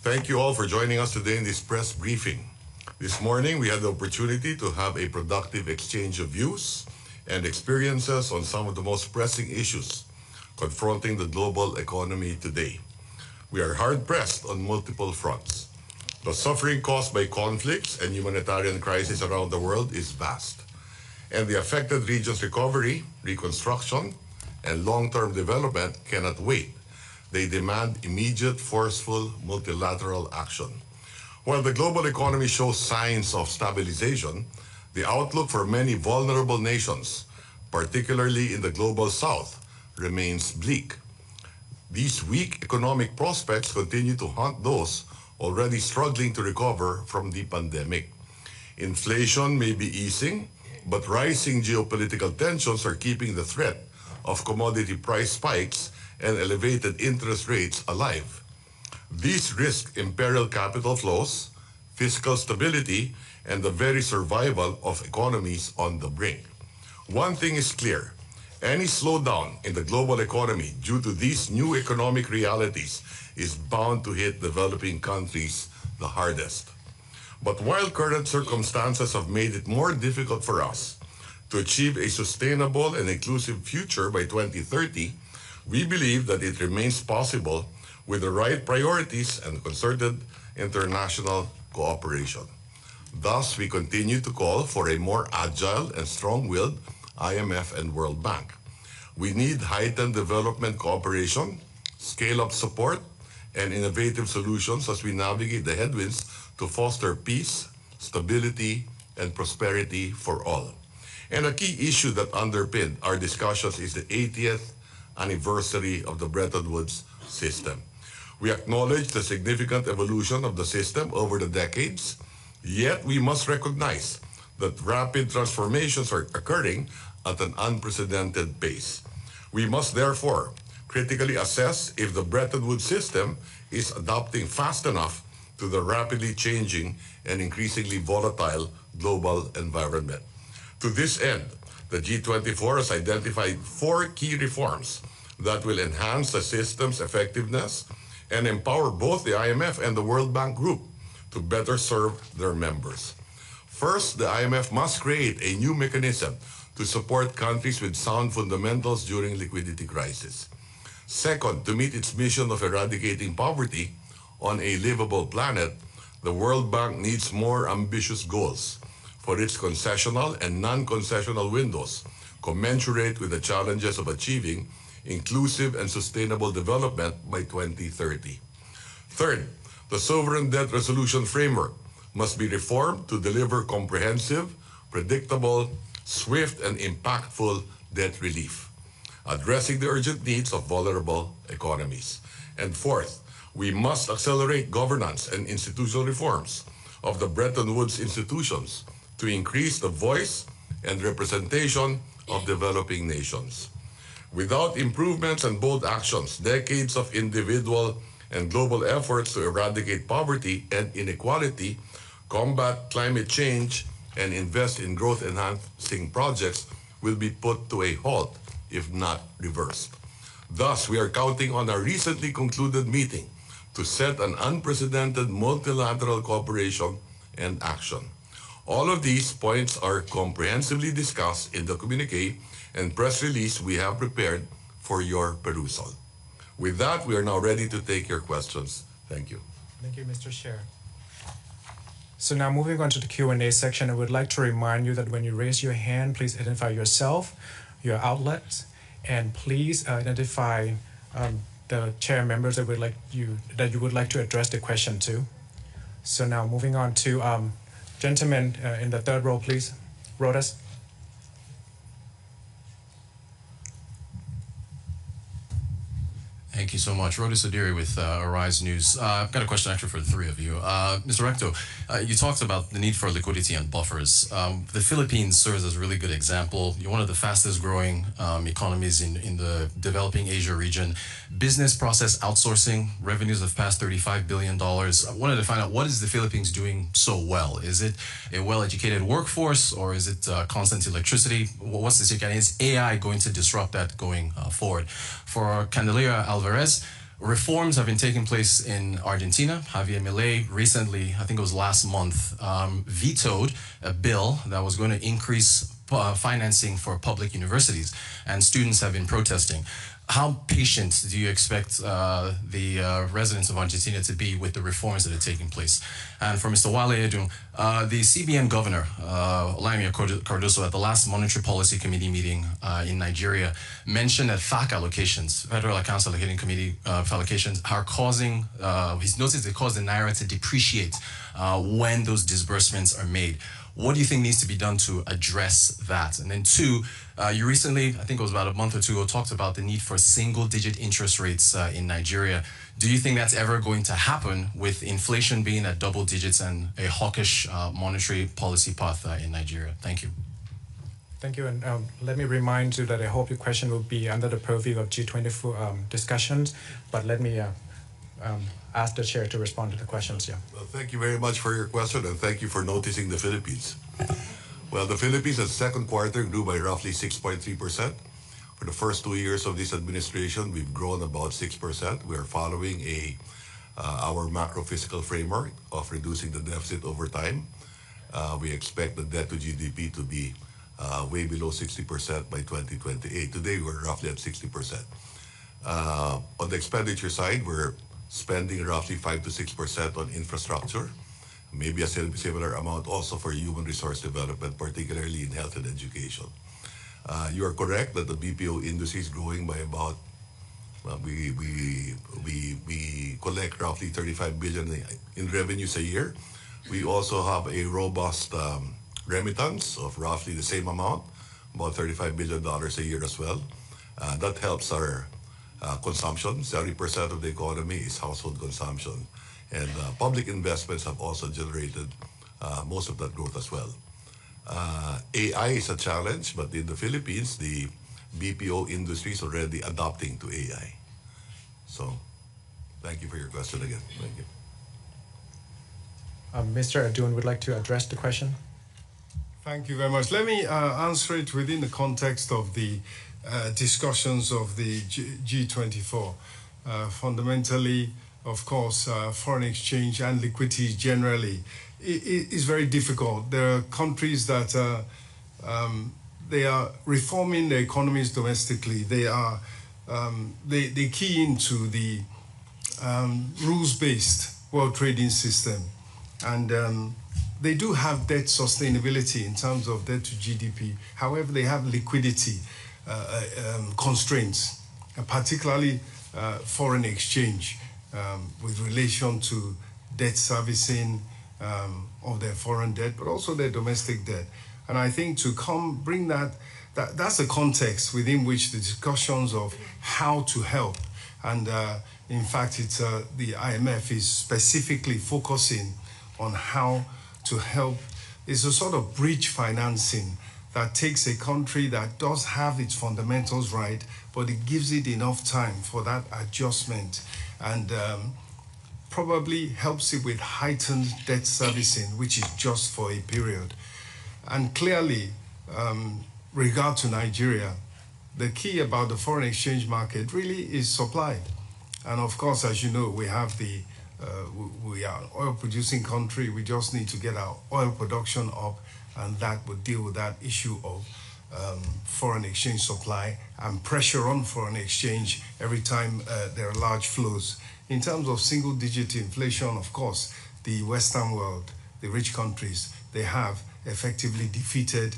Thank you all for joining us today in this press briefing. This morning, we had the opportunity to have a productive exchange of views and experiences on some of the most pressing issues confronting the global economy today. We are hard-pressed on multiple fronts. The suffering caused by conflicts and humanitarian crises around the world is vast, and the affected regions' recovery, reconstruction, and long-term development cannot wait. They demand immediate, forceful, multilateral action. While the global economy shows signs of stabilization, the outlook for many vulnerable nations, particularly in the global south, remains bleak. These weak economic prospects continue to haunt those already struggling to recover from the pandemic. Inflation may be easing, but rising geopolitical tensions are keeping the threat of commodity price spikes and elevated interest rates alive. These risks imperil capital flows, fiscal stability, and the very survival of economies on the brink. One thing is clear: any slowdown in the global economy due to these new economic realities is bound to hit developing countries the hardest. But while current circumstances have made it more difficult for us to achieve a sustainable and inclusive future by 2030, we believe that it remains possible with the right priorities and concerted international cooperation. Thus, we continue to call for a more agile and strong-willed IMF and World Bank. We need heightened development cooperation, scale-up support, and innovative solutions as we navigate the headwinds to foster peace, stability, and prosperity for all. And a key issue that underpinned our discussions is the 80th anniversary of the Bretton Woods system. We acknowledge the significant evolution of the system over the decades, yet we must recognize that rapid transformations are occurring at an unprecedented pace. We must therefore critically assess if the Bretton Woods system is adapting fast enough to the rapidly changing and increasingly volatile global environment. To this end, the G-24 has identified 4 key reforms that will enhance the system's effectiveness and empower both the IMF and the World Bank Group to better serve their members. First, the IMF must create a new mechanism to support countries with sound fundamentals during liquidity crisis. Second, to meet its mission of eradicating poverty on a livable planet, the World Bank needs more ambitious goals for its concessional and non-concessional windows, commensurate with the challenges of achieving inclusive and sustainable development by 2030. Third, the sovereign debt resolution framework must be reformed to deliver comprehensive, predictable, swift, and impactful debt relief, addressing the urgent needs of vulnerable economies. And fourth, we must accelerate governance and institutional reforms of the Bretton Woods institutions to increase the voice and representation of developing nations. Without improvements and bold actions, decades of individual and global efforts to eradicate poverty and inequality, combat climate change, and invest in growth-enhancing projects will be put to a halt, if not reversed. Thus, we are counting on our recently concluded meeting to set an unprecedented multilateral cooperation and action. All of these points are comprehensively discussed in the communique and press release we have prepared for your perusal. With that, we are now ready to take your questions. Thank you. Thank you, Mr. Chair. So now moving on to the Q&A section, I would like to remind you that when you raise your hand, please identify yourself, your outlet, and please identify the chair members that you would like to address the question to. So now moving on to gentlemen in the third row, please. Reuters. Thank you so much. Reuters Adiri with Arise News. I've got a question actually for the three of you. Mr. Recto, you talked about the need for liquidity and buffers. The Philippines serves as a really good example. You're one of the fastest growing economies in the developing Asia region. Business process outsourcing, revenues have passed $35 billion. I wanted to find out, what is the Philippines doing so well? Is it a well-educated workforce, or is it constant electricity? What's the secret? Is AI going to disrupt that going forward? For Candelaria Alvarez, Reforms have been taking place in Argentina. Javier Milei recently, I think it was last month, vetoed a bill that was going to increase financing for public universities, and students have been protesting. How patient do you expect the residents of Argentina to be with the reforms that are taking place? And for Mr. Wale Edun, the CBN governor, Olamide Cardoso, at the last Monetary Policy Committee meeting in Nigeria, mentioned that FAC allocations, Federal Accounts Allocating Committee allocations, are causing, he's noticed they cause the Naira to depreciate when those disbursements are made. What do you think needs to be done to address that? And then two, you recently, I think it was about a month or two ago, talked about the need for single-digit interest rates in Nigeria. Do you think that's ever going to happen with inflation being at double digits and a hawkish monetary policy path in Nigeria? Thank you. Thank you, and let me remind you that I hope your question will be under the purview of G-24 discussions, but let me ask the chair to respond to the questions. Yeah. Well, thank you very much for your question, and thank you for noticing the Philippines. Well, the Philippines in the second quarter grew by roughly 6.3%. For the first 2 years of this administration, we've grown about 6%. We are following our macro fiscal framework of reducing the deficit over time. We expect the debt to GDP to be way below 60% by 2028. Today, we're roughly at 60%. On the expenditure side, we're spending roughly 5 to 6% on infrastructure, maybe a similar amount also for human resource development, particularly in health and education. You are correct that the BPO industry is growing by about, we collect roughly 35 billion in revenues a year. We also have a robust remittance of roughly the same amount, about $35 billion a year as well. That helps our consumption. 70% of the economy is household consumption. And public investments have also generated most of that growth as well. AI is a challenge, but in the Philippines, the BPO industry is already adapting to AI. So thank you for your question again. Thank you. Mr. Adun would like to address the question. Thank you very much. Let me answer it within the context of the discussions of the G-24. Fundamentally, of course, foreign exchange and liquidity generally is very difficult. There are countries that they are reforming their economies domestically. They key into the rules-based world trading system, and they do have debt sustainability in terms of debt to GDP. However, they have liquidity constraints, particularly foreign exchange with relation to debt servicing of their foreign debt, but also their domestic debt. And I think to bring that's the context within which the discussions of how to help, and in fact, it's the IMF is specifically focusing on how to help. It's a sort of bridge financing that takes a country that does have its fundamentals right, but it gives it enough time for that adjustment, and probably helps it with heightened debt servicing, which is just for a period. And clearly, regard to Nigeria, the key about the foreign exchange market really is supply. And of course, as you know, we have we are an oil-producing country. We just need to get our oil production up, and that would deal with that issue of foreign exchange supply and pressure on foreign exchange every time there are large flows. In terms of single-digit inflation, of course, the Western world, the rich countries, they have effectively defeated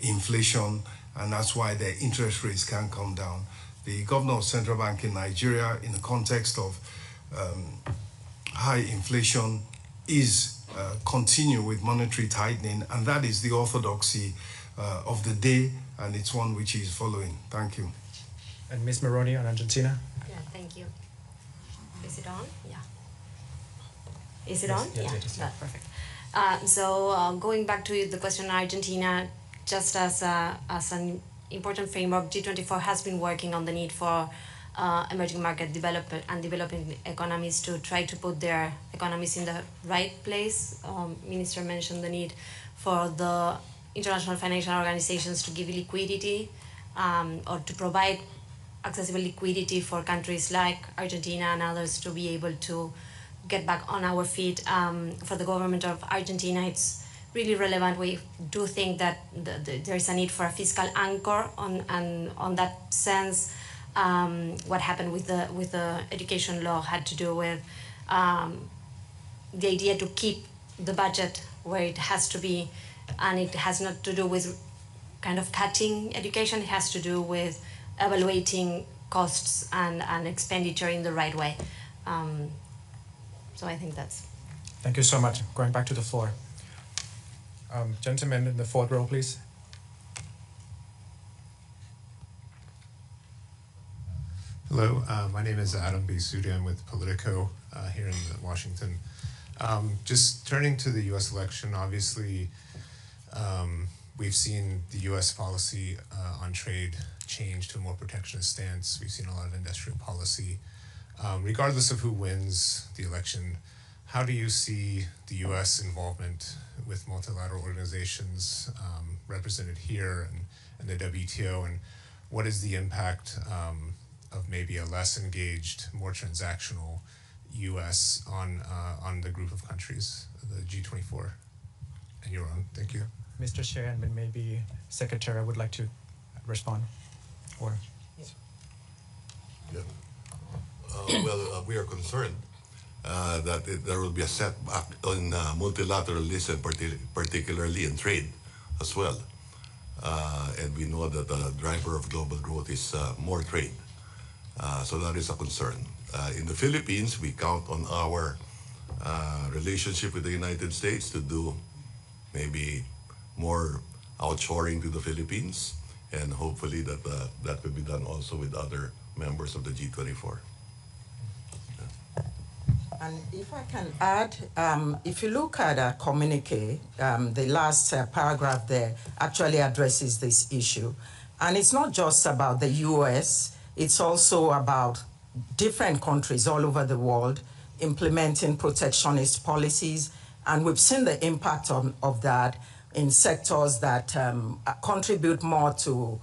inflation, and that's why their interest rates can come down. The governor of Central Bank in Nigeria, in the context of high inflation, is continue with monetary tightening, and that is the orthodoxy of the day, and it's one which he is following. Thank you. And Ms. Maroney on Argentina. Yeah, thank you. Is it on? Yeah. Is it on? Yes, yeah, it is, yeah. Perfect. So going back to the question on Argentina, just as an important framework, G24 has been working on the need for emerging market development and developing economies to try to put their economies in the right place. Minister mentioned the need for the international financial organizations to give liquidity or to provide accessible liquidity for countries like Argentina and others to be able to get back on our feet. For the government of Argentina, it's really relevant. We do think that there is a need for a fiscal anchor on that sense. What happened with the education law had to do with the idea to keep the budget where it has to be, and it has not to do with kind of cutting education. It has to do with evaluating costs and expenditure in the right way. So I think that's. Thank you so much. Going back to the floor. Gentleman in the fourth row, please. Hello, my name is Adam B. Sudi. I'm with Politico here in Washington. Just turning to the U.S. election, obviously we've seen the U.S. policy on trade change to a more protectionist stance. We've seen a lot of industrial policy. Regardless of who wins the election, how do you see the U.S. involvement with multilateral organizations represented here and the WTO, and what is the impact of maybe a less engaged, more transactional U.S. on the group of countries, the G-24 and your own? Thank you. Mr. Chair, and maybe Secretary would like to respond. Or Yeah. We are concerned that there will be a setback on multilateralism, particularly in trade as well. And we know that the driver of global growth is more trade. So that is a concern. In the Philippines, we count on our relationship with the United States to do maybe more outshoring to the Philippines, and hopefully that will be done also with other members of the G-24. And if I can add, if you look at a communique, the last paragraph there actually addresses this issue. And it's not just about the US, it's also about different countries all over the world implementing protectionist policies. And we've seen the impact of that in sectors that contribute more to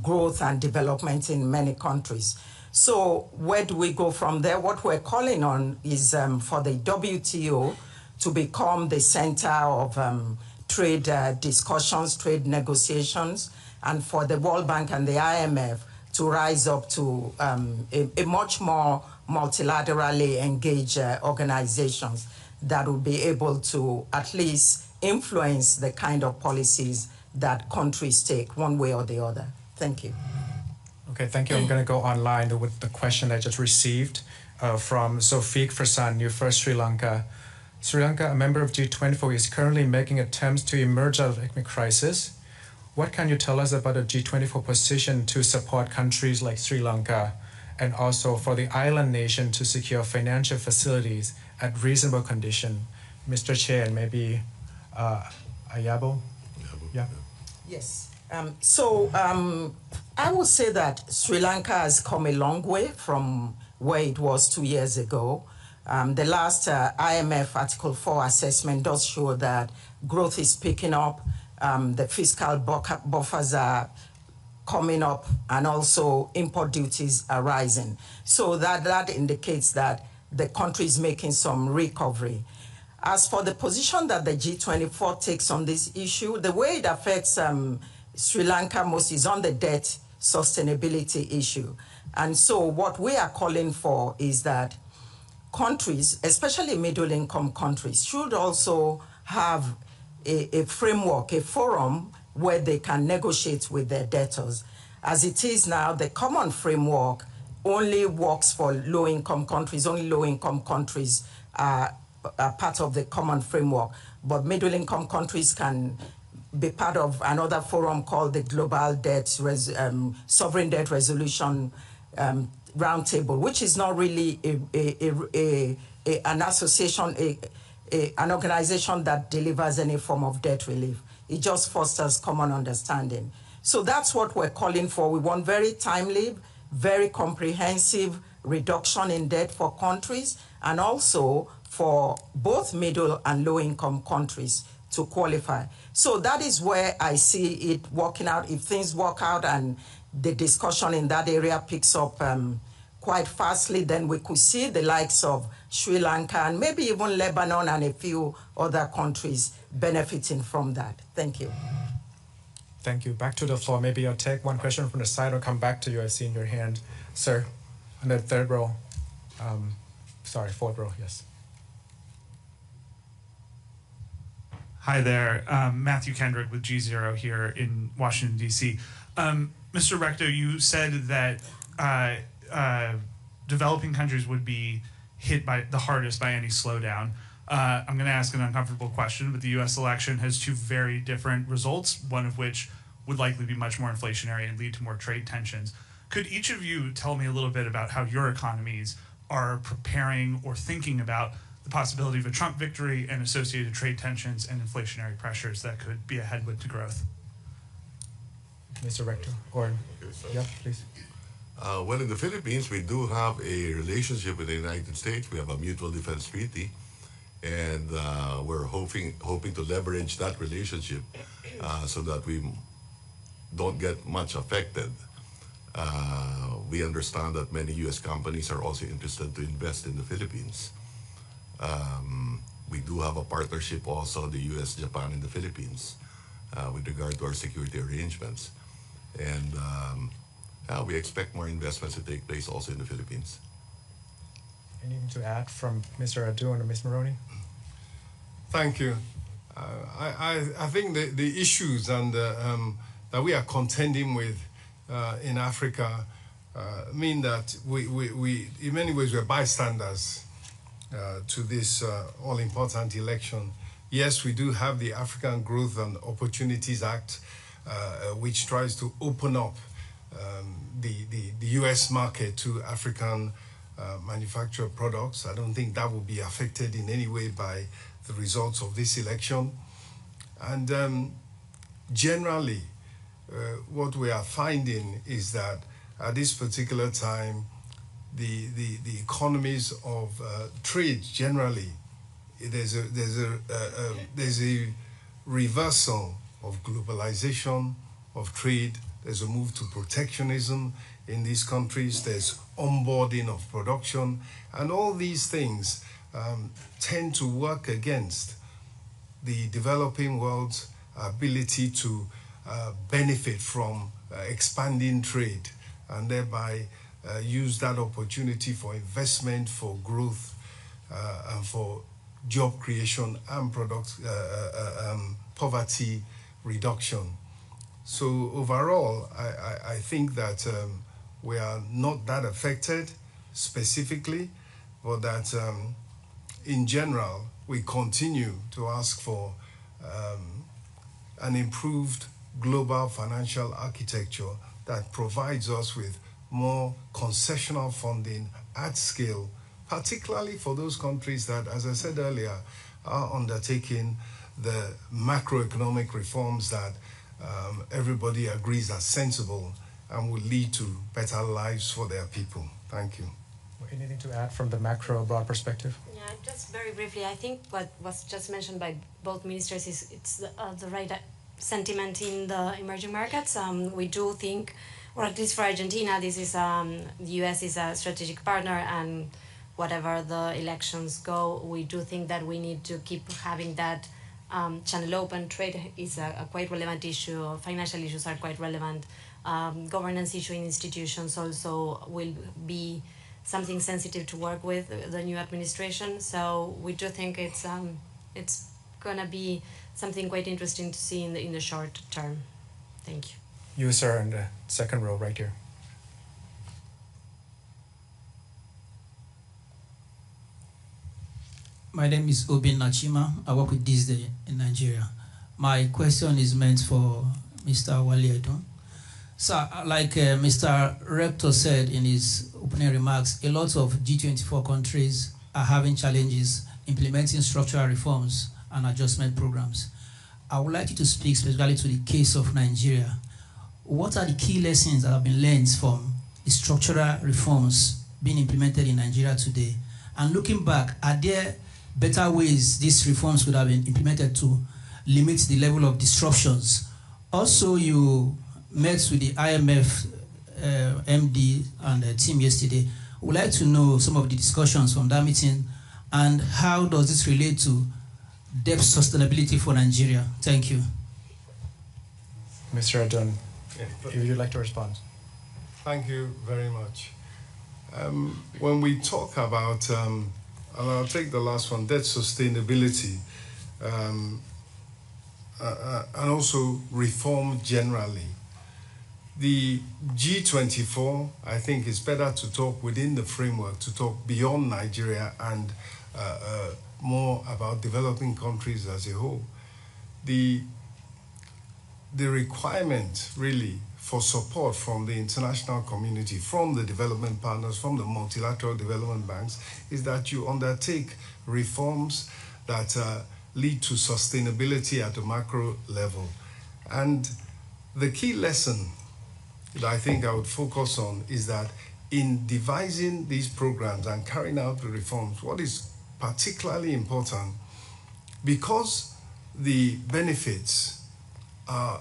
growth and development in many countries. So where do we go from there? What we're calling on is for the WTO to become the center of trade discussions, trade negotiations, and for the World Bank and the IMF to rise up to a much more multilaterally engaged organizations that will be able to at least influence the kind of policies that countries take one way or the other. Thank you. okay, thank you. I'm going to go online with the question I just received from Sophie Frasan, New First Sri Lanka. Sri Lanka, a member of G24, is currently making attempts to emerge out of economic crisis. What can you tell us about the G24 position to support countries like Sri Lanka, and also for the island nation to secure financial facilities at reasonable condition? Mr. Chair, and maybe Ayabo? Yeah. Yes. I would say that Sri Lanka has come a long way from where it was 2 years ago. The last IMF Article 4 assessment does show that growth is picking up, the fiscal buffers are coming up, and also import duties are rising. So that indicates that the country is making some recovery. As for the position that the G24 takes on this issue, the way it affects Sri Lanka most is on the debt sustainability issue. And so what we are calling for is that countries, especially middle-income countries, should also have a framework, a forum where they can negotiate with their debtors. As it is now, the common framework only works for low-income countries. Only low-income countries are part of the common framework, but middle-income countries can be part of another forum called the Global Sovereign Debt Resolution Roundtable, which is not really an association, an organization that delivers any form of debt relief. It just fosters common understanding. So that's what we're calling for. We want very timely, very comprehensive reduction in debt for countries, and also for both middle and low-income countries to qualify. So that is where I see it working out. If things work out and the discussion in that area picks up quite fastly, then we could see the likes of Sri Lanka and maybe even Lebanon and a few other countries benefiting from that. Thank you. Thank you. Back to the floor. Maybe I'll take one question from the side or come back to you. I see in your hand. Sir, on the third row. Sorry, fourth row, yes. Hi there, Matthew Kendrick with G0 here in Washington, D.C. Mr. Recto, you said that developing countries would be hit by the hardest by any slowdown. I'm going to ask an uncomfortable question, but the U.S. election has two very different results, one of which would likely be much more inflationary and lead to more trade tensions. Could each of you tell me a little bit about how your economies are preparing or thinking about the possibility of a Trump victory and associated trade tensions and inflationary pressures that could be a headwind to growth? Mr. Rector, or yeah, please. Well, in the Philippines, we do have a relationship with the United States. We have a mutual defense treaty, and we're hoping to leverage that relationship so that we don't get much affected. We understand that many U.S. companies are also interested to invest in the Philippines. We do have a partnership also, the U.S., Japan, and the Philippines, with regard to our security arrangements. And we expect more investments to take place also in the Philippines. Anything to add from Mr. Adu and Ms. Maroney? Thank you. I think the issues and that we are contending with in Africa mean that we in many ways we're bystanders to this all-important election. Yes, we do have the African Growth and Opportunities Act, which tries to open up the U.S. market to African manufactured products. I don't think that will be affected in any way by the results of this election. And generally, what we are finding is that at this particular time, the economies of trade generally, there's a reversal of globalization of trade. There's a move to protectionism in these countries. There's onboarding of production, and all these things tend to work against the developing world's ability to benefit from expanding trade, and thereby use that opportunity for investment, for growth, and for job creation and poverty reduction. So overall, I think that we are not that affected specifically, but that in general, we continue to ask for an improved global financial architecture that provides us with more concessional funding at scale, particularly for those countries that, as I said earlier, are undertaking the macroeconomic reforms that everybody agrees are sensible and will lead to better lives for their people. Thank you. Anything to add from the macro broad perspective? Yeah, just very briefly, I think what was just mentioned by both ministers is it's the right sentiment in the emerging markets. We do think, or at least for Argentina, this is the U.S. is a strategic partner, and whatever the elections go, we do think that we need to keep having that channel open. Trade is a quite relevant issue. Financial issues are quite relevant. Governance issue in institutions also will be something sensitive to work with the new administration. So we do think it's going to be something quite interesting to see in the short term. Thank you. You, sir, in the second row right here. My name is Obin Nachima. I work with This Day in Nigeria. My question is meant for Mr. Wale Edun. So, like Mr. Rector said in his opening remarks, a lot of G-24 countries are having challenges implementing structural reforms and adjustment programs. I would like you to speak specifically to the case of Nigeria. What are the key lessons that have been learned from the structural reforms being implemented in Nigeria today? And looking back, are there better ways these reforms could have been implemented to limit the level of disruptions? Also, you met with the IMF MD and the team yesterday. We'd like to know some of the discussions from that meeting and how does this relate to debt sustainability for Nigeria? Thank you. Mr. Adon, if you'd like to respond. Thank you very much. When we talk about, and I'll take the last one, debt sustainability, and also reform generally, the G-24, I think it's better to talk within the framework, to talk beyond Nigeria and more about developing countries as a whole. The requirement really for support from the international community, from the development partners, from the multilateral development banks, is that you undertake reforms that lead to sustainability at the macro level. And the key lesson that I think I would focus on is that in devising these programs and carrying out the reforms, what is particularly important, because the benefits are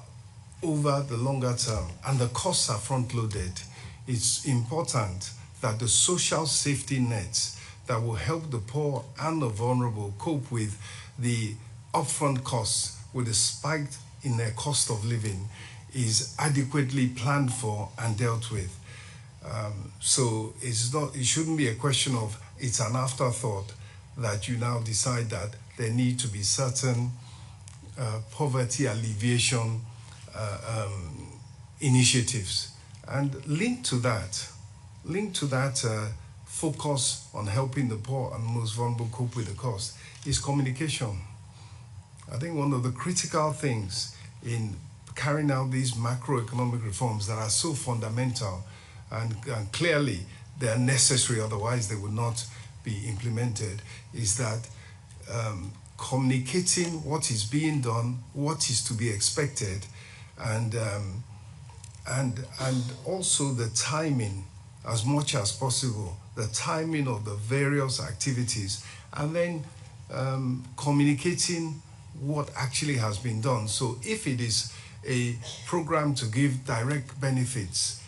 over the longer term and the costs are front-loaded, it's important that the social safety nets that will help the poor and the vulnerable cope with the upfront costs, with the spike in their cost of living, is adequately planned for and dealt with. So it shouldn't be a question of it's an afterthought that you now decide that there need to be certain poverty alleviation initiatives. And linked to that focus on helping the poor and most vulnerable cope with the cost is communication. I think one of the critical things in carrying out these macroeconomic reforms that are so fundamental and clearly they are necessary, otherwise they would not be implemented, is that communicating what is being done, what is to be expected, and also the timing, as much as possible, the timing of the various activities, and then communicating what actually has been done. So if it is a program to give direct benefits,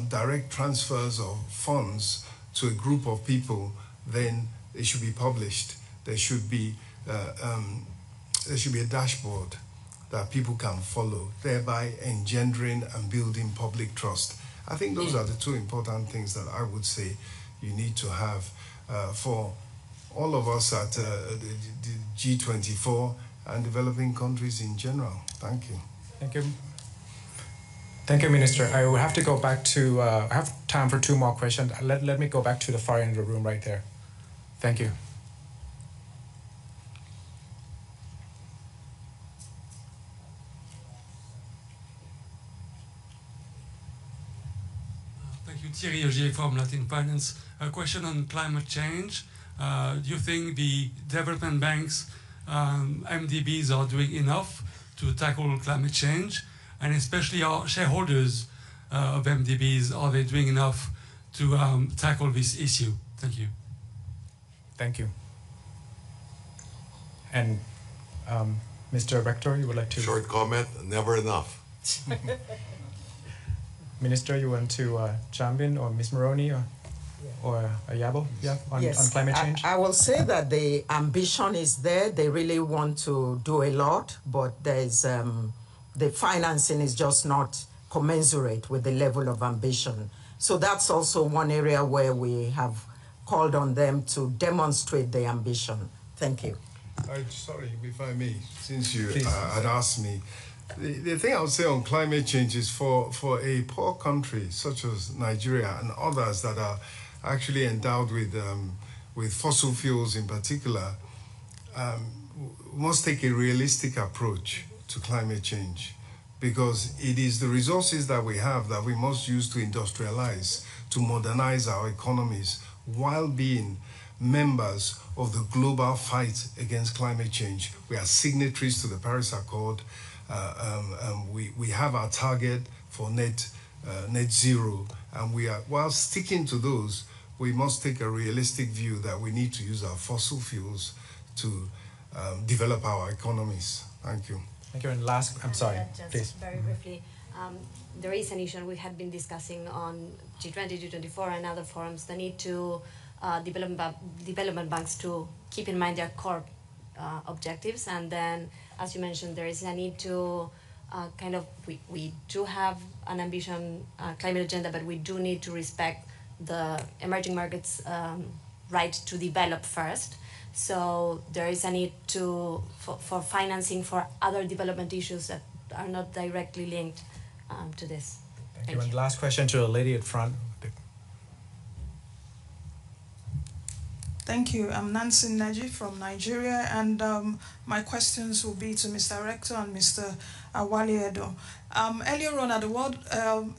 direct transfers of funds to a group of people, then it should be published. There should be a dashboard that people can follow, thereby engendering and building public trust. I think those are the two important things that I would say you need to have for all of us at the G-24 and developing countries in general. Thank you. Thank you. Thank you, Minister. I will have to go back to, I have time for two more questions. Let me go back to the far end of the room right there. Thank you. Thank you, Thierry Augier from Latin Finance. A question on climate change. Do you think the development banks, MDBs, are doing enough to tackle climate change? And especially our shareholders of MDBs, are they doing enough to tackle this issue? Thank you. Thank you. And Mr. Rector, you would like to? Short comment, never enough. Minister, you want to chime in, or Ms. Maroney, or Ayabo, on climate change? I will say that the ambition is there. They really want to do a lot, but there's the financing is just not commensurate with the level of ambition. So that's also one area where we have called on them to demonstrate the ambition. Thank you. Sorry, if I may, since you had asked me, the thing I would say on climate change is for a poor country such as Nigeria and others that are actually endowed with fossil fuels in particular, must take a realistic approach to climate change, because it is the resources that we have that we must use to industrialize, to modernize our economies, while being members of the global fight against climate change. We are signatories to the Paris Accord. We have our target for net zero, and while sticking to those, we must take a realistic view that we need to use our fossil fuels to develop our economies. Thank you. Thank you. And last, I'm sorry, Just please. very briefly, there is an issue we had been discussing on G20, G24, and other forums, the need to development banks to keep in mind their core objectives. And then, as you mentioned, there is a need to we do have an ambition climate agenda, but we do need to respect the emerging markets' right to develop first. So there is a need for financing for other development issues that are not directly linked to this. Thank you. And last question to the lady at front. Thank you. I'm Nancy Neji from Nigeria, and my questions will be to Mr. Rector and Mr. Awaliedo. Earlier on at the World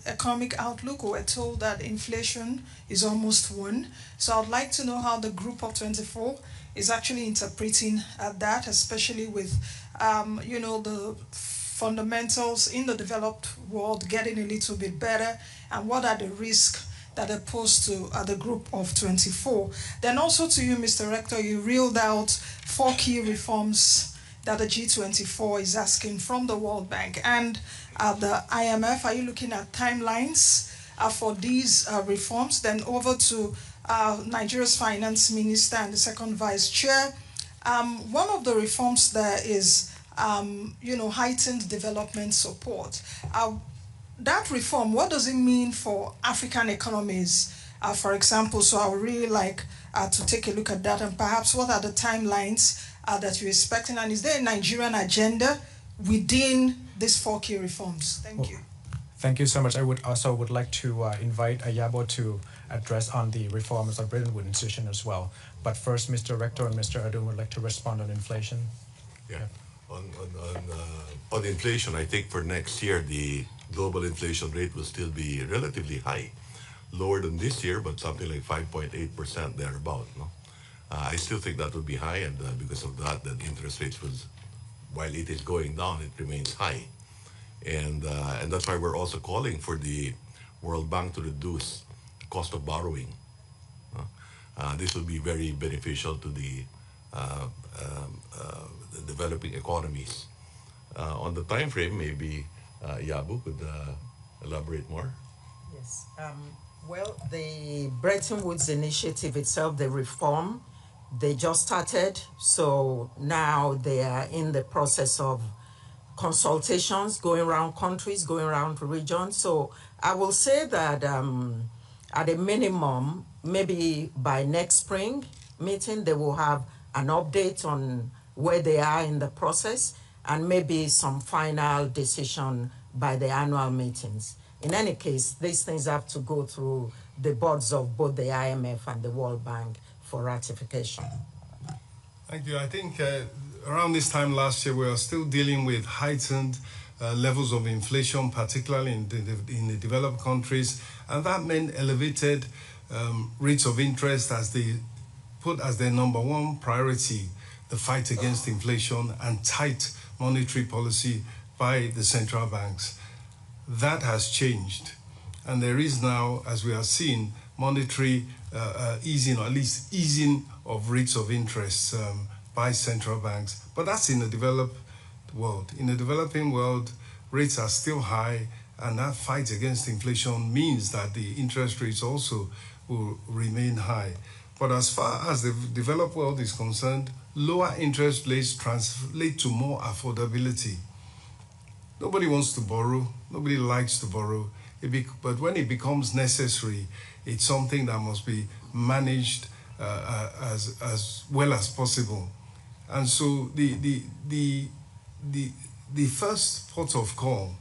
Economic Outlook, we were told that inflation is almost 1. So I'd like to know how the Group of 24 is actually interpreting that, especially with, the fundamentals in the developed world getting a little bit better, and what are the risks that are posed to the Group of 24. Then also to you, Mr. Rector, you reeled out 4 key reforms that the G24 is asking from the World Bank and the IMF. Are you looking at timelines for these reforms? Then over to Nigeria's finance minister and the second vice chair. One of the reforms there is, heightened development support. That reform, what does it mean for African economies, for example? So I would really like to take a look at that, and perhaps what are the timelines that you're expecting, and is there a Nigerian agenda within these 4 key reforms? Thank you. Thank you so much. I would like to invite Ayabo to address on the reforms of Bretton Woods institution as well. But first, Mr. Rector and Mr. Adun would like to respond on inflation. Yeah. On inflation, I think for next year, the global inflation rate will still be relatively high, lower than this year, but something like 5.8% thereabout. No, I still think that would be high, and because of that, the interest rates while it is going down, it remains high, and that's why we're also calling for the World Bank to reduce the cost of borrowing. This will be very beneficial to the developing economies. On the time frame, maybe Yabu could elaborate more. Yes. Well, the Bretton Woods initiative itself, the reform, they just started. So now they are in the process of consultations, going around countries, going around regions. So I will say that at a minimum, maybe by next spring meeting, they will have an update on where they are in the process, and maybe some final decision by the annual meetings. In any case, these things have to go through the boards of both the IMF and the World Bank for ratification. Thank you. I think around this time last year, we were still dealing with heightened levels of inflation, particularly in the developed countries, and that meant elevated rates of interest as they put as their number 1 priority the fight against inflation and tight monetary policy by the central banks. That has changed, and there is now, as we are seeing, monetary easing, or at least easing of rates of interest by central banks. But that's in the developed world. In the developing world, rates are still high, and that fight against inflation means that the interest rates also will remain high. But as far as the developed world is concerned, lower interest rates translate to more affordability. Nobody wants to borrow. Nobody likes to borrow. But when it becomes necessary, it's something that must be managed as well as possible. And so the first port of call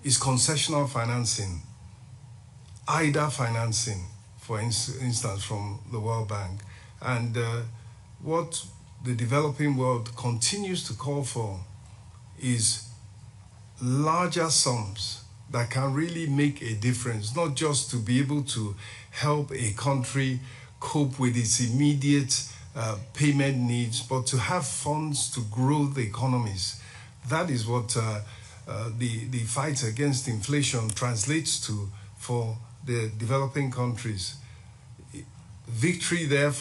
is concessional financing, IDA financing, for instance, from the World Bank. And what the developing world continues to call for is larger sums that can really make a difference, not just to be able to help a country cope with its immediate payment needs, but to have funds to grow the economies. That is what the fight against inflation translates to for the developing countries. Victory there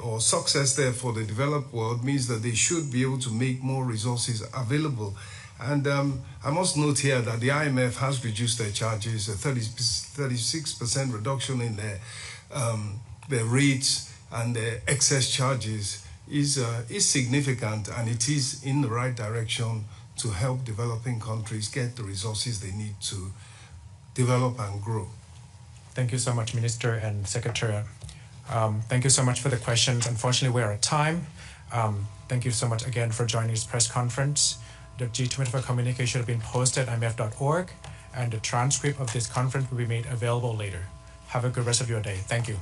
or success there for the developed world means that they should be able to make more resources available And I must note here that the IMF has reduced their charges, a 36% reduction in their rates, and the excess charges is significant, and it is in the right direction to help developing countries get the resources they need to develop and grow. Thank you so much, Minister and Secretary. Thank you so much for the questions. Unfortunately, we're at time. Thank you so much again for joining this press conference. The G-24 communication has been posted at imf.org, and the transcript of this conference will be made available later. Have a good rest of your day. Thank you.